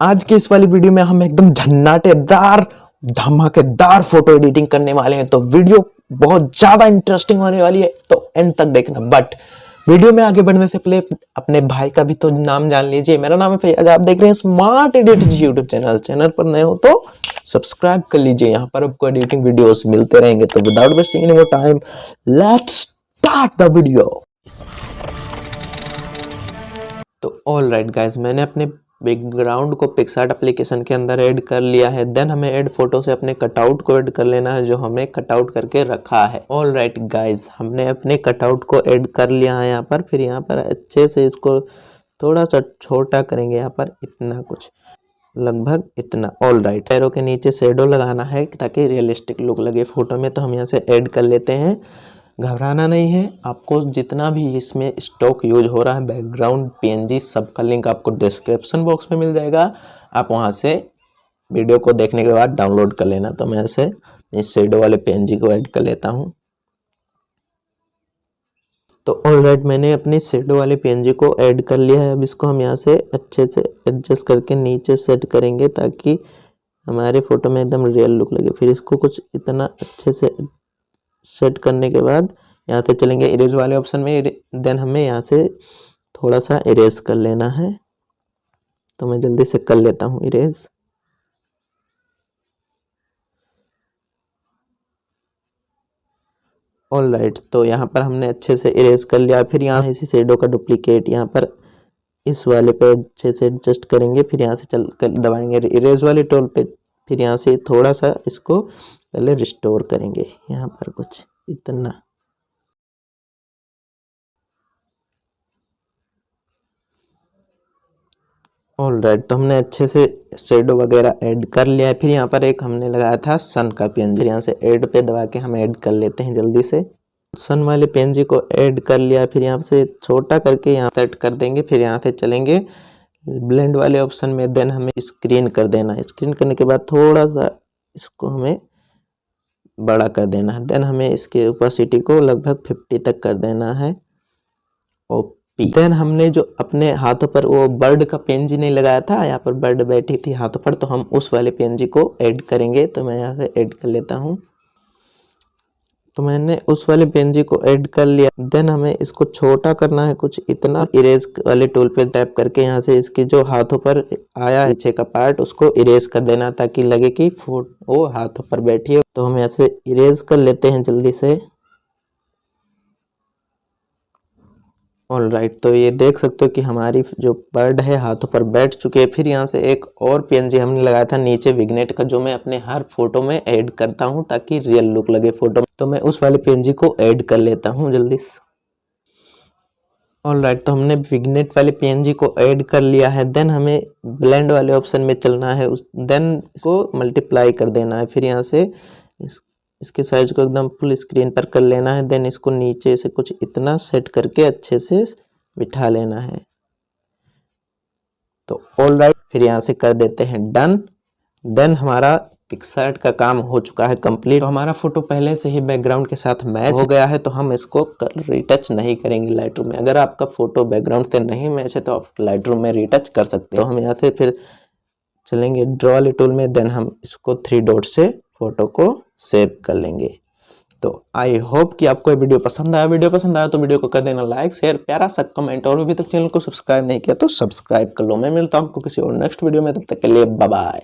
आज के इस वाली वीडियो में हम एकदम झन्नाटेदार धमाकेदार फोटो एडिटिंग करने वाले हैं। तो वीडियो बहुत ज्यादा इंटरेस्टिंग होने वाली है, तो एंड तक देखना। बट वीडियो में आगे बढ़ने से पहले अपने भाई का भी तो नाम जान लीजिए। मेरा नाम है फैयाज, आप देख रहे हैं स्मार्ट एडिट्स यूट्यूब चैनल पर नए हो तो सब्सक्राइब कर लीजिए। यहाँ पर आपको एडिटिंग वीडियोस मिलते रहेंगे। तो without wasting any more time, let's start the video. तो ऑल राइट गाइज, मैंने अपने बैकग्राउंड को पिक्सआर्ट एप्लीकेशन के अंदर ऐड कर लिया है। देन हमें ऐड फोटो से अपने कटआउट को ऐड कर लेना है जो हमें कटआउट करके रखा है। ऑल राइट गाइज, हमने अपने कटआउट को ऐड कर लिया है यहाँ पर। फिर यहाँ पर अच्छे से इसको थोड़ा सा छोटा करेंगे, यहाँ पर इतना कुछ, लगभग इतना। ऑल राइट, पैरों के नीचे शेडो लगाना है ताकि रियलिस्टिक लुक लगे फोटो में। तो हम यहाँ से ऐड कर लेते हैं। घबराना नहीं है, आपको जितना भी इसमें स्टॉक यूज हो रहा है बैकग्राउंड पीएनजी, सबका लिंक आपको डिस्क्रिप्शन बॉक्स में मिल जाएगा। आप वहां से वीडियो को देखने के बाद डाउनलोड कर लेना। तो मैं ऐसे इस शेडो वाले पीएनजी को ऐड कर लेता हूं। तो ऑलराइट, मैंने अपने शेडो वाले पीएनजी को ऐड कर लिया है। अब इसको हम यहाँ से अच्छे से एडजस्ट करके नीचे सेट करेंगे ताकि हमारे फोटो में एकदम रियल लुक लगे। फिर इसको कुछ इतना अच्छे से सेट करने के बाद यहाँ से चलेंगे इरेज वाले ऑप्शन में। देन हमें यहाँ से थोड़ा सा इरेज कर लेना है। तो मैं जल्दी से कर लेता हूँ इरेज। ऑल राइट, तो यहाँ पर हमने अच्छे से इरेज कर लिया। फिर यहाँ इसी शेडो का डुप्लीकेट यहाँ पर इस वाले पे अच्छे से एडजस्ट करेंगे। फिर यहाँ से चल कर दबाएंगे इरेज वाले टूल पे। फिर यहाँ से थोड़ा सा इसको पहले रिस्टोर करेंगे, यहाँ पर कुछ इतना। ऑल राइट, तो हमने अच्छे से शेडो वगैरह ऐड कर लिया है। फिर यहाँ पर एक हमने लगाया था सन का पीएनजी, यहाँ से ऐड पे दबा के हम ऐड कर लेते हैं जल्दी से। सन वाले पीएनजी को ऐड कर लिया। फिर यहाँ से छोटा करके यहाँ सेट कर देंगे। फिर यहाँ से चलेंगे ब्लेंड वाले ऑप्शन में। देन हमें स्क्रीन कर देना है। स्क्रीन करने के बाद थोड़ा सा इसको हमें बड़ा कर देना है। देन हमें इसके ओपेसिटी को लगभग 50 तक कर देना है। ओपी। देन हमने जो अपने हाथों पर वो बर्ड का पीएनजी नहीं लगाया था, यहाँ पर बर्ड बैठी थी हाथों पर, तो हम उस वाले पीएनजी को ऐड करेंगे। तो मैं यहाँ से ऐड कर लेता हूँ। तो मैंने उस वाले पीएनजी को ऐड कर लिया। देन हमें इसको छोटा करना है कुछ इतना। इरेज वाले टूल पे टैप करके यहाँ से इसकी जो हाथों पर आया पीछे का पार्ट उसको इरेज कर देना ताकि लगे कि वो हाथों पर बैठी है। तो हम यहाँ से इरेज कर लेते हैं जल्दी से। ऑल राइट, तो ये देख सकते हो कि हमारी जो बर्ड है हाथों पर बैठ चुकी है। फिर यहाँ से एक और पीएनजी हमने लगाया था नीचे विग्नेट का, जो मैं अपने हर फोटो में ऐड करता हूँ ताकि रियल लुक लगे फोटो में। तो मैं उस वाले पीएनजी को ऐड कर लेता हूँ जल्दी से। ऑल राइट, तो हमने विग्नेट वाले पीएनजी को ऐड कर लिया है। देन हमें ब्लेंड वाले ऑप्शन में चलना है। देन इसको मल्टीप्लाई कर देना है। फिर यहाँ से इसके साइज को एकदम फुल स्क्रीन पर कर लेना है। देन इसको नीचे से कुछ इतना सेट करके अच्छे से बिठा लेना है। तो ऑल राइट, फिर यहाँ से कर देते हैं डन। देन हमारा पिक्सआर्ट का काम हो चुका है कंप्लीट। तो हमारा फोटो पहले से ही बैकग्राउंड के साथ मैच हो गया है। तो हम इसको रीटच नहीं करेंगे लाइटरूम में। अगर आपका फोटो बैकग्राउंड से नहीं मैच है तो आप लाइटरूम में रीटच कर सकते हो। तो हम यहाँ से फिर चलेंगे ड्रॉ वाले टूल में। देन हम इसको 3 डॉट से फोटो को सेव कर लेंगे। तो आई होप कि आपको ये वीडियो पसंद आया। वीडियो पसंद आया तो वीडियो को कर देना लाइक, शेयर, प्यारा सा कमेंट। और अभी तक चैनल को सब्सक्राइब नहीं किया तो सब्सक्राइब कर लो। मैं मिलता हूँ आपको किसी और नेक्स्ट वीडियो में, तब तक के लिए बाय बाय।